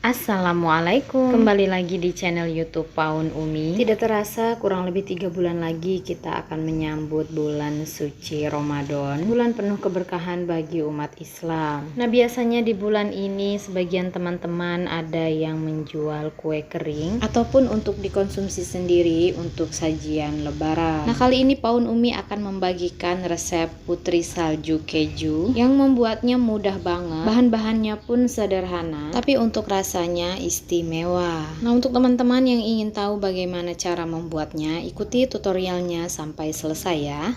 Assalamualaikum, kembali lagi di channel YouTube Paun Umi. Tidak terasa kurang lebih 3 bulan lagi kita akan menyambut bulan suci Ramadan, bulan penuh keberkahan bagi umat Islam. Nah, biasanya di bulan ini sebagian teman-teman ada yang menjual kue kering ataupun untuk dikonsumsi sendiri untuk sajian lebaran. Nah, kali ini Paun Umi akan membagikan resep putri salju keju yang membuatnya mudah banget. Bahan-bahannya pun sederhana, tapi untuk rasanya istimewa. Nah, untuk teman-teman yang ingin tahu bagaimana cara membuatnya, ikuti tutorialnya sampai selesai ya.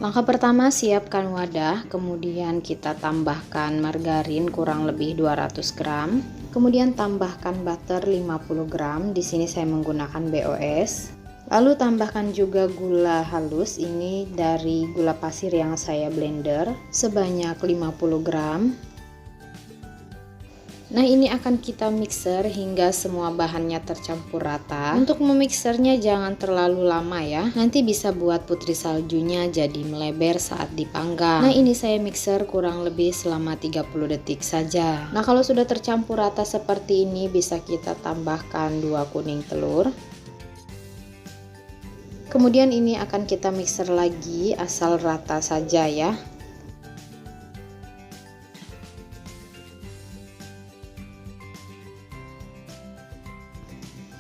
Langkah pertama, siapkan wadah, kemudian kita tambahkan margarin kurang lebih 200 gram, kemudian tambahkan butter 50 gram, di sini saya menggunakan BOS. Lalu tambahkan juga gula halus, ini dari gula pasir yang saya blender sebanyak 50 gram. Nah, ini akan kita mixer hingga semua bahannya tercampur rata. Untuk memixernya jangan terlalu lama ya, nanti bisa buat putri saljunya jadi melebar saat dipanggang. Nah, ini saya mixer kurang lebih selama 30 detik saja. Nah, kalau sudah tercampur rata seperti ini, bisa kita tambahkan 2 kuning telur. Kemudian ini akan kita mixer lagi asal rata saja ya.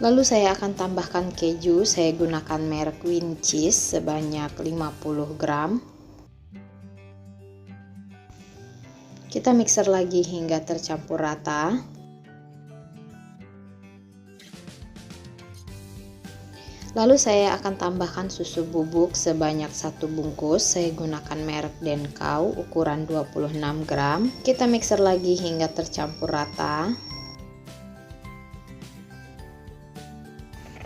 Lalu saya akan tambahkan keju, saya gunakan merek Win Cheese sebanyak 50 gram. Kita mixer lagi hingga tercampur rata. Lalu saya akan tambahkan susu bubuk sebanyak 1 bungkus, saya gunakan merek Denkau ukuran 26 gram. Kita mixer lagi hingga tercampur rata.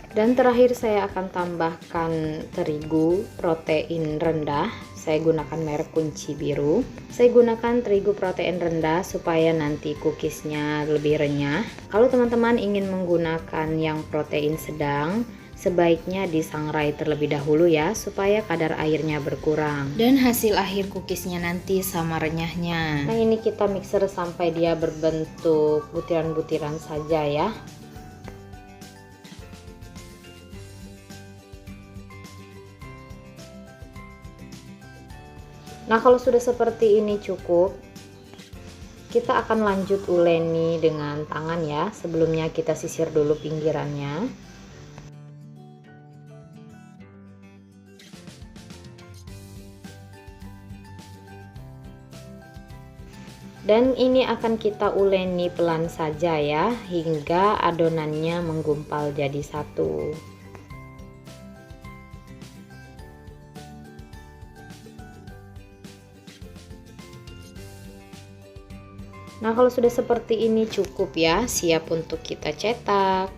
Dan terakhir saya akan tambahkan terigu protein rendah, saya gunakan merek Kunci Biru. Saya gunakan terigu protein rendah supaya nanti cookiesnya lebih renyah. Kalau teman-teman ingin menggunakan yang protein sedang, sebaiknya disangrai terlebih dahulu ya, supaya kadar airnya berkurang dan hasil akhir cookiesnya nanti sama renyahnya. Nah, ini kita mixer sampai dia berbentuk butiran-butiran saja ya. Nah, kalau sudah seperti ini cukup, kita akan lanjut uleni dengan tangan ya. Sebelumnya kita sisir dulu pinggirannya. Dan ini akan kita uleni pelan saja ya, hingga adonannya menggumpal jadi satu. Nah, kalau sudah seperti ini cukup ya, siap untuk kita cetak.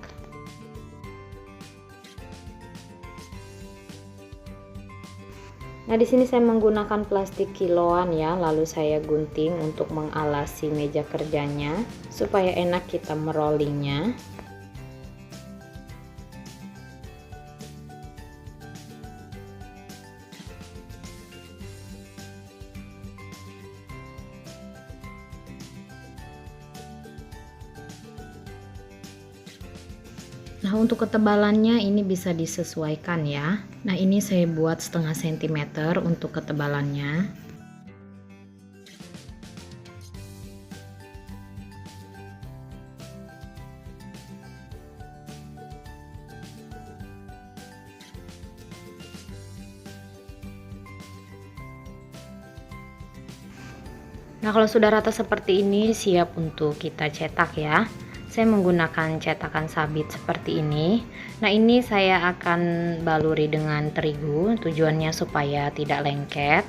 Nah, di sini saya menggunakan plastik kiloan ya, lalu saya gunting untuk mengalasi meja kerjanya supaya enak kita merollingnya. Nah, untuk ketebalannya ini bisa disesuaikan ya. Nah, ini saya buat setengah sentimeter untuk ketebalannya. Nah, kalau sudah rata seperti ini, siap untuk kita cetak ya. Saya menggunakan cetakan sabit seperti ini. Nah, ini saya akan baluri dengan terigu, tujuannya supaya tidak lengket.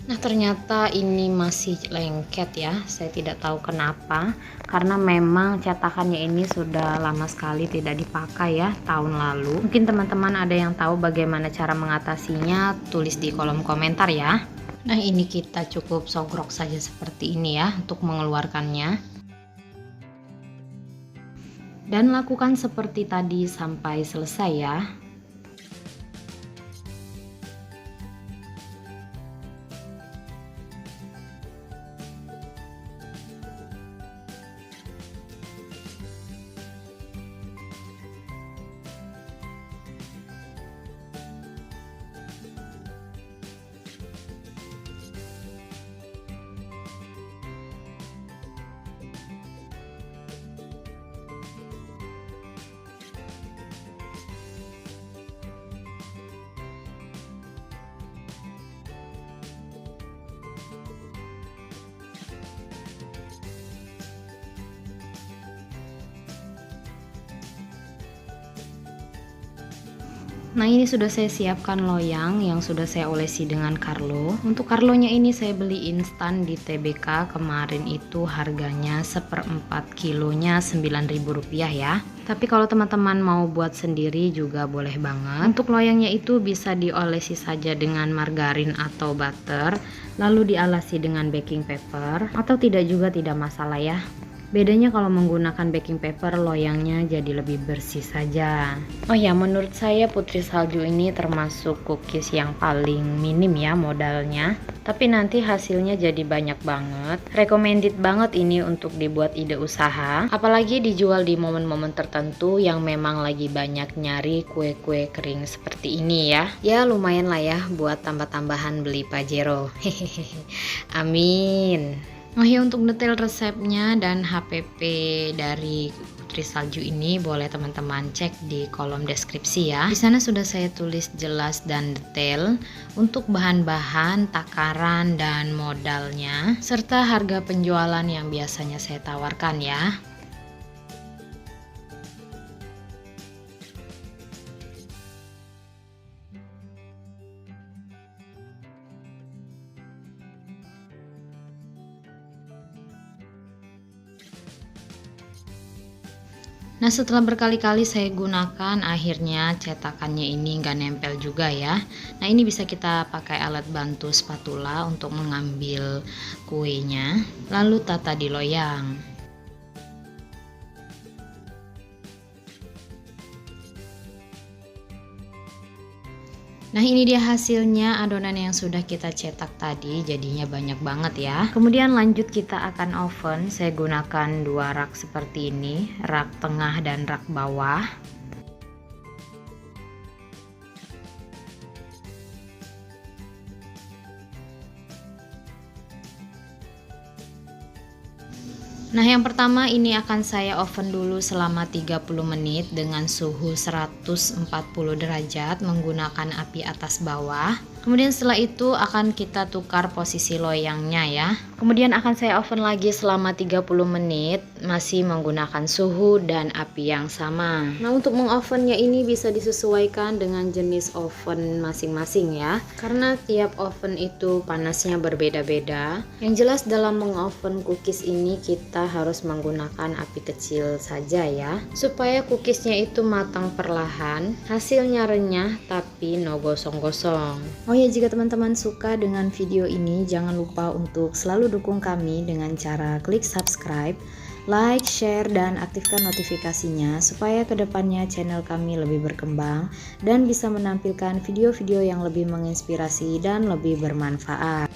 Nah, ternyata ini masih lengket ya, saya tidak tahu kenapa. karena memang cetakannya ini sudah lama sekali tidak dipakai ya, tahun lalu. Mungkin teman-teman ada yang tahu bagaimana cara mengatasinya, tulis di kolom komentar ya. Nah, ini kita cukup sogrok saja seperti ini ya untuk mengeluarkannya. Dan lakukan seperti tadi sampai selesai ya. Nah, ini sudah saya siapkan loyang yang sudah saya olesi dengan Carlo. Untuk Carlonya ini saya beli instan di TBK, kemarin itu harganya 1/4 kilonya Rp9.000 ya. Tapi kalau teman-teman mau buat sendiri juga boleh banget. Untuk loyangnya itu bisa diolesi saja dengan margarin atau butter, lalu dialasi dengan baking paper, atau tidak juga tidak masalah ya. Bedanya kalau menggunakan baking paper, loyangnya jadi lebih bersih saja. Oh ya, menurut saya putri salju ini termasuk cookies yang paling minim ya modalnya, tapi nanti hasilnya jadi banyak banget. Recommended banget ini untuk dibuat ide usaha, apalagi dijual di momen-momen tertentu yang memang lagi banyak nyari kue-kue kering seperti ini ya. Ya lumayan lah ya buat tambah-tambahan beli Pajero. Hehehe. Amin. Oh ya, untuk detail resepnya dan HPP dari putri salju ini boleh teman-teman cek di kolom deskripsi ya. Di sana sudah saya tulis jelas dan detail untuk bahan-bahan, takaran dan modalnya, serta harga penjualan yang biasanya saya tawarkan ya. Nah, setelah berkali-kali saya gunakan, akhirnya cetakannya ini nggak nempel juga ya. Nah, ini bisa kita pakai alat bantu spatula untuk mengambil kuenya, lalu tata di loyang. Nah, ini dia hasilnya adonan yang sudah kita cetak tadi, jadinya banyak banget ya. Kemudian lanjut kita akan oven. Saya gunakan 2 rak seperti ini, rak tengah dan rak bawah. Nah, yang pertama ini akan saya oven dulu selama 30 menit dengan suhu 140 derajat menggunakan api atas bawah. Kemudian setelah itu akan kita tukar posisi loyangnya ya. Kemudian akan saya oven lagi selama 30 menit masih menggunakan suhu dan api yang sama. Nah, untuk mengovennya ini bisa disesuaikan dengan jenis oven masing-masing ya. Karena tiap oven itu panasnya berbeda-beda. Yang jelas dalam mengoven cookies ini kita harus menggunakan api kecil saja ya. Supaya cookiesnya itu matang perlahan, hasilnya renyah tapi no gosong-gosong. Oh ya, jika teman-teman suka dengan video ini, jangan lupa untuk selalu dukung kami dengan cara klik subscribe, like, share, dan aktifkan notifikasinya supaya kedepannya channel kami lebih berkembang dan bisa menampilkan video-video yang lebih menginspirasi dan lebih bermanfaat.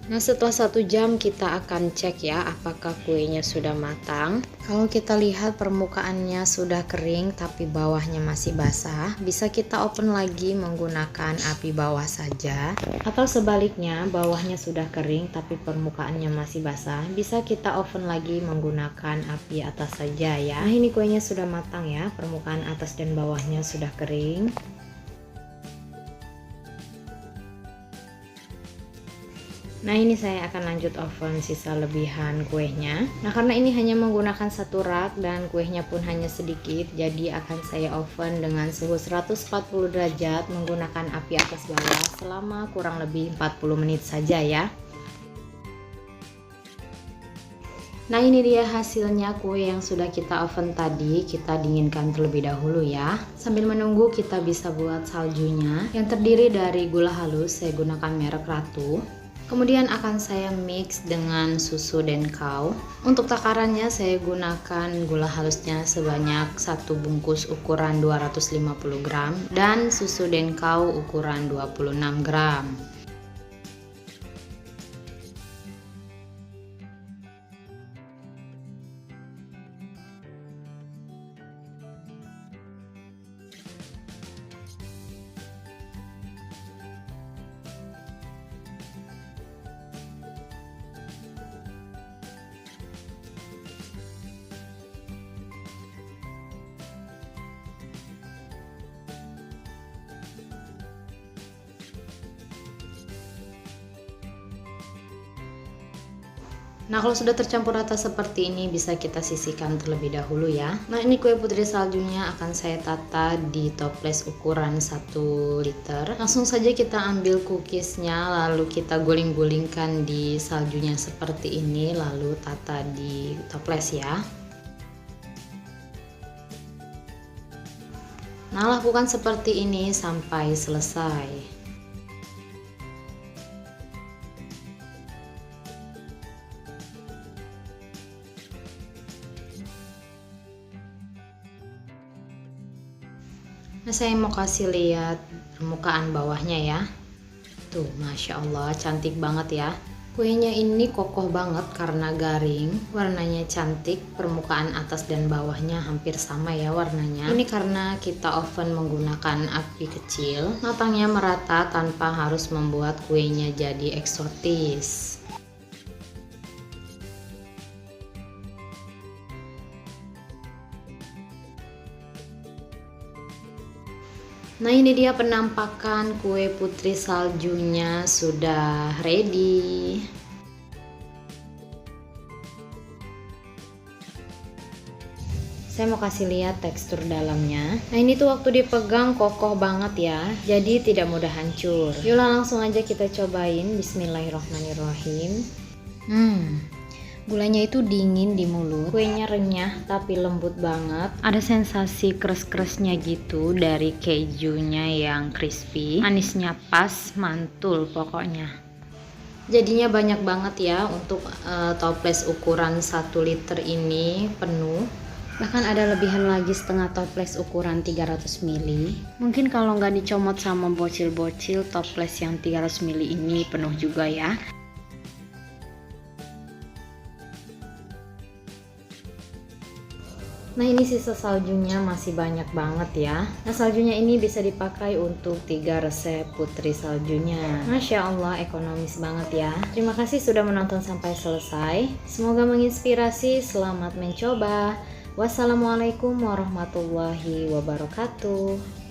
Nah, setelah 1 jam kita akan cek ya apakah kuenya sudah matang. Kalau kita lihat permukaannya sudah kering tapi bawahnya masih basah, bisa kita open lagi menggunakan api bawah saja. Atau sebaliknya, bawahnya sudah kering tapi permukaannya masih basah, bisa kita oven lagi menggunakan api atas saja ya. Nah, ini kuenya sudah matang ya, permukaan atas dan bawahnya sudah kering. Nah, ini saya akan lanjut oven sisa lebihan kuenya. Nah, karena ini hanya menggunakan satu rak dan kuenya pun hanya sedikit, jadi akan saya oven dengan suhu 140 derajat menggunakan api atas bawah selama kurang lebih 40 menit saja ya. Nah, ini dia hasilnya kue yang sudah kita oven tadi. Kita dinginkan terlebih dahulu ya. Sambil menunggu kita bisa buat saljunya yang terdiri dari gula halus, saya gunakan merek Ratu. Kemudian akan saya mix dengan susu denkau. Untuk takarannya saya gunakan gula halusnya sebanyak 1 bungkus ukuran 250 gram dan susu denkau ukuran 26 gram. Nah, kalau sudah tercampur rata seperti ini bisa kita sisihkan terlebih dahulu ya. Nah, ini kue putri saljunya akan saya tata di toples ukuran 1 liter. Langsung saja kita ambil cookiesnya, lalu kita guling-gulingkan di saljunya seperti ini, lalu tata di toples ya. Nah, lakukan seperti ini sampai selesai. Nah, saya mau kasih lihat permukaan bawahnya ya. Tuh, Masya Allah, cantik banget ya. Kuenya ini kokoh banget karena garing, warnanya cantik, permukaan atas dan bawahnya hampir sama ya warnanya. Ini karena kita oven menggunakan api kecil, matangnya merata tanpa harus membuat kuenya jadi eksotis. Nah, ini dia penampakan kue putri saljunya sudah ready. Saya mau kasih lihat tekstur dalamnya. Nah, ini tuh waktu dipegang kokoh banget ya, jadi tidak mudah hancur. Yuk langsung aja kita cobain. Bismillahirrohmanirrohim. Gulanya itu dingin di mulut, kuenya renyah tapi lembut banget. Ada sensasi kres-kresnya gitu dari kejunya yang crispy. Manisnya pas, mantul pokoknya. Jadinya banyak banget ya untuk toples ukuran 1 liter ini penuh. Bahkan ada lebihan lagi setengah toples ukuran 300 ml. Mungkin kalau nggak dicomot sama bocil-bocil, toples yang 300 ml ini penuh juga ya. Nah, ini sisa saljunya masih banyak banget ya. Nah, saljunya ini bisa dipakai untuk 3 resep putri saljunya. Masya Allah, ekonomis banget ya. Terima kasih sudah menonton sampai selesai. Semoga menginspirasi. Selamat mencoba. Wassalamualaikum warahmatullahi wabarakatuh.